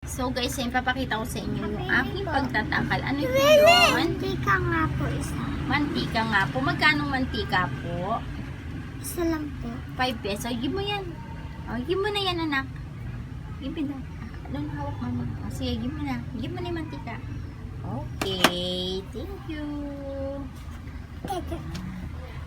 So guys, ayun, papakita ko sa inyo yung aking pagtatakal. Ano yun? Mantika nga po isa. Mantika nga po. Magkano mantika po? Isa lang po. 5 peso. Give mo yan. Oh, give mo na yan, anak. Give mo na. Doon hawak mama. Oh, sige, give mo na. Give mo na yung mantika. Okay. Thank you.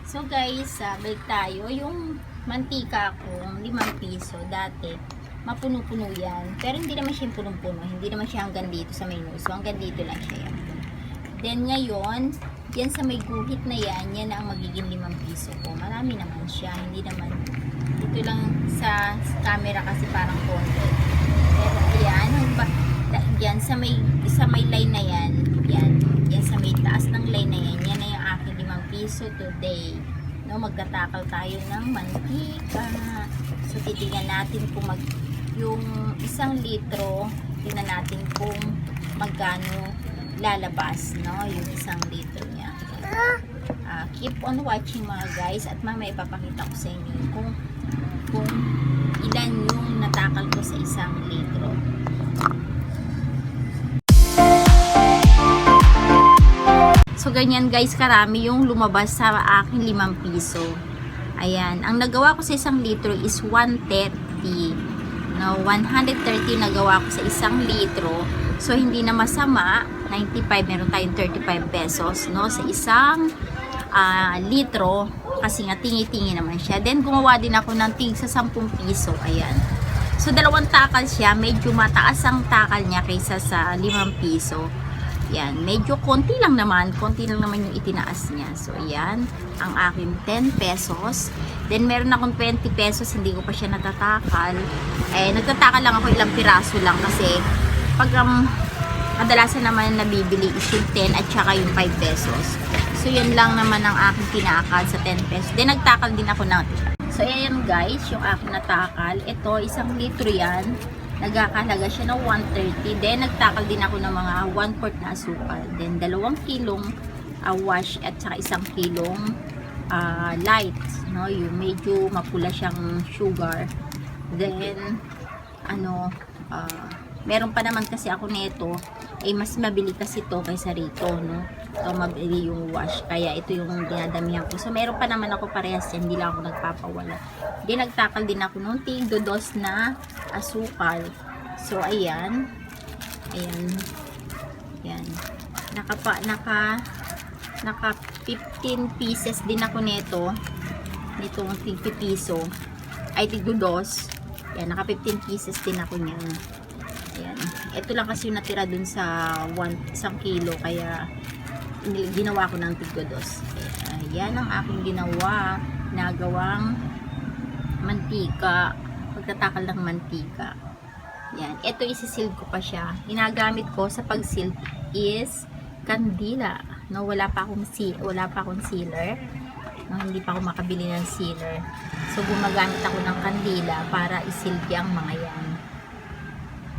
So guys, balik tayo. Yung mantika ko, 5 piso dati. Mapuno-puno yan. Pero hindi naman siya punong-puno. Hindi naman siya hanggang dito sa may nose. So hanggang dito lang siya yan. Then ngayon, yan sa may guhit na yan, yan ang magiging 5 piso ko. Marami naman siya. Hindi naman, dito lang sa camera kasi parang konti. Pero ayan, yan sa may line na yan, yan sa may taas ng line na yan, yan na yung aking 5 piso today. No, magtatakal tayo ng mantika. So titingnan natin kung yung 1 litro, tingnan natin kung magkano lalabas, no, yung 1 litro niya. Keep on watching mga guys, at mamaya ipapakita ko sa inyo kung ilan yung natakal ko sa 1 litro. So ganyan guys, karami yung lumabas sa aking 5 piso. Ayan, ang nagawa ko sa 1 litro is 130. No, 130 nagawa ko sa 1 litro. So hindi na masama, 95, meron tayong 35 pesos, no, sa 1 litro, kasi nga tingi-tingi naman siya. Then gumawa din ako ng tig sa 10 piso. Ayan. So 2 takal siya, medyo mataas ang takal niya kaysa sa 5 piso. Yan, medyo konti lang naman yung itinaas niya. So, yan, ang aking 10 pesos. Then, meron akong 20 pesos, hindi ko pa siya natatakal. Nagtatakal lang ako ilang piraso lang kasi pag kadalasan naman nabibili is yung 10 at saka yung 5 pesos. So, yun lang naman ang aking tinakal sa 10 pesos. Then, nagtakal din ako ng so, ayan guys, yung aking natakal. Ito, 1 litro yan. Nagkakalaga siya ng 130. Then, nagtakal din ako ng mga 1/4 na asukal. Then, 2 kilong wash at saka 1 kilong light. No? Yung medyo mapula siyang sugar. Then, meron pa naman kasi ako nito. Mas mabili kasi to kaysa rito. No? Ito mabili yung wash. Kaya ito yung dinadamihan ko. So, meron pa naman ako parehas yan. Hindi lang ako nagpapawala. Then, nagtakal din ako nung tig-2 na asukal. So, ayan. Ayan. Ayan. Naka 15 pieces din ako nito. Nitong tig piso. Ay, tig-2. Ayan, naka 15 pieces din ako niyan. Ayan. Ito lang kasi yung natira dun sa 1 kilo. Kaya, ginawa ko ng tig-2. Ayan ang aking ginawa. Nagawang mantika. Pagtatakal ng mantika. Yan. Ito isisil ko pa siya. Ginagamit ko sa pagsil is kandila. No, wala pa akong sealer. No, hindi pa ako makabili ng sealer. So gumagamit ako ng kandila para isilbi ang mga yan.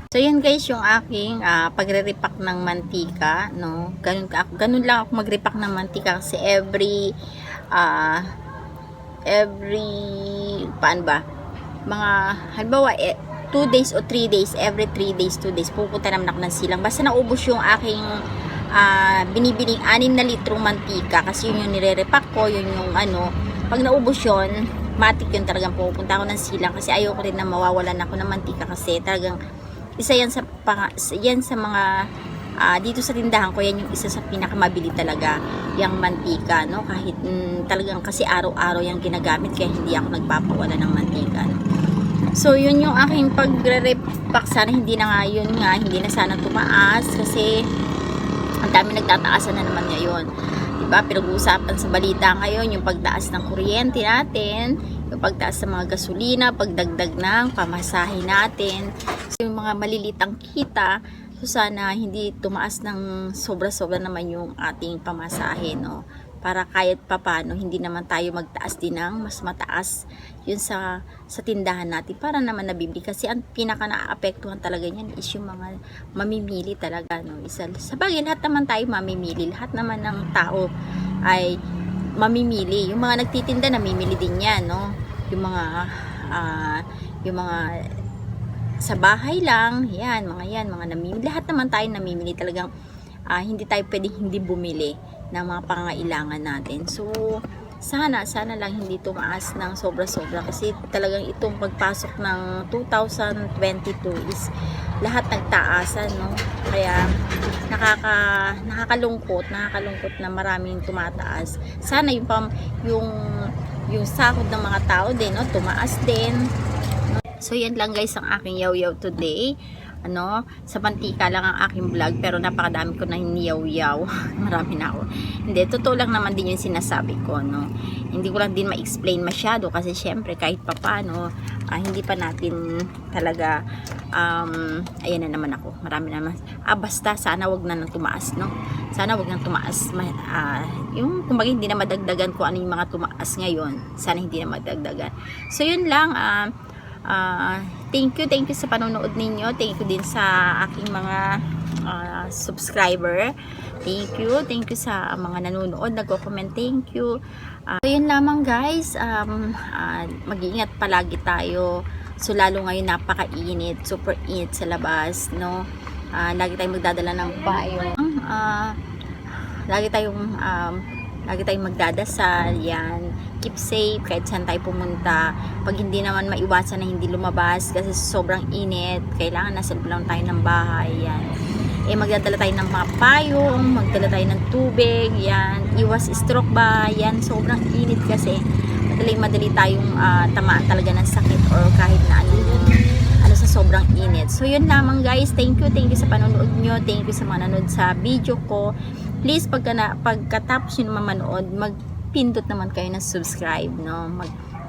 So yan guys yung aking pagre-repack ng mantika, no. Ganun lang ako mag-repack ng mantika kasi every paano ba? Mga halimbawa 2 days o 3 days, every 3 days, 2 days pupunta naman ako ng silang. Basta naubos yung aking binibining 6 na litrong mantika kasi yun yung nire-repack ko, yun yung pag naubos yun, matik yun, talagang pupunta ako ng silang kasi ayoko rin na mawawalan ako ng mantika kasi talagang isa yan sa mga dito sa tindahan ko, yan yung isa sa pinakamabili talaga yung mantika, no? Kahit talagang kasi araw-araw yung ginagamit kaya hindi ako nagpapawala ng mantika, no? So yun yung aking pagre-repack. Sana hindi na hindi na sana tumaas kasi ang dami nagtataasan na naman ngayon, diba? Pinag-uusapan sa balita ngayon yung pagtaas ng kuryente natin, yung pagtaas ng mga gasolina, pagdagdag ng pamasahe natin. So, yung mga malilitang kita, so sana hindi tumaas ng sobra-sobra naman yung ating pamasahe, no? Para kahit papano hindi naman tayo magtaas din ng mas mataas yun sa tindahan natin para naman nabibili. Kasi ang pinaka naaapektuhan talaga niyan is yung mga mamimili talaga, no? Sa bagay, lahat naman tayo mamimili, lahat naman ng tao ay mamimili. Yung mga nagtitinda namimili din yan, no? Yung mga sa bahay lang, yan, mga namimili. Lahat naman tayo namimili talagang hindi tayo pwedeng hindi bumili ng mga pangangailangan natin. So, sana lang hindi tumaas ng sobra-sobra kasi talagang itong pagpasok ng 2022 is lahat nagtaasan, no? Kaya nakakalungkot na maraming tumataas. Sana yung sahod ng mga tao din, no, tumaas din. So yan lang guys ang aking yaw-yaw today. Sa mantika lang ang aking vlog pero napakadami ko na hiniyaw-yaw. Marami na ako. Hindi, totoo lang naman din yung sinasabi ko, no. Hindi ko lang din ma-explain masyado kasi syempre kahit papano hindi pa natin talaga ayan na naman ako. Marami naman. Basta sana wag na nang tumaas, no. Sana wag nang tumaas. Yung kumbaga hindi na madagdagan ko ano yung mga tumaas ngayon. Sana hindi na madagdagan. So yun lang. Thank you sa panonood ninyo. Thank you din sa aking mga subscriber. Thank you sa mga nanonood, nagko-comment. Thank you. So yun lamang guys. Mag-iingat palagi tayo. So lalo ngayon napakainit, super init sa labas, no. Lagi tayong magdadala ng payong. Lagi tayong magdadasal, yan. Keep safe kahit saan tayo pumunta. Pag hindi naman maiwasan na hindi lumabas kasi sobrang init, kailangan nasa loob lang tayo ng bahay, yan. Magdadala tayo ng mga payong, magdala tayo ng tubig, yan. Iwas stroke ba, yan. Sobrang init kasi madali tayong tamaan talaga ng sakit or kahit na ano sa sobrang init. So yun lamang guys. Thank you sa panonood nyo. Thank you sa mga nanood sa video ko. Please pagkatapos nyo naman manood, magpindot naman kayo ng subscribe, no.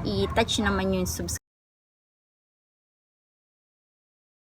I-touch naman yung subscribe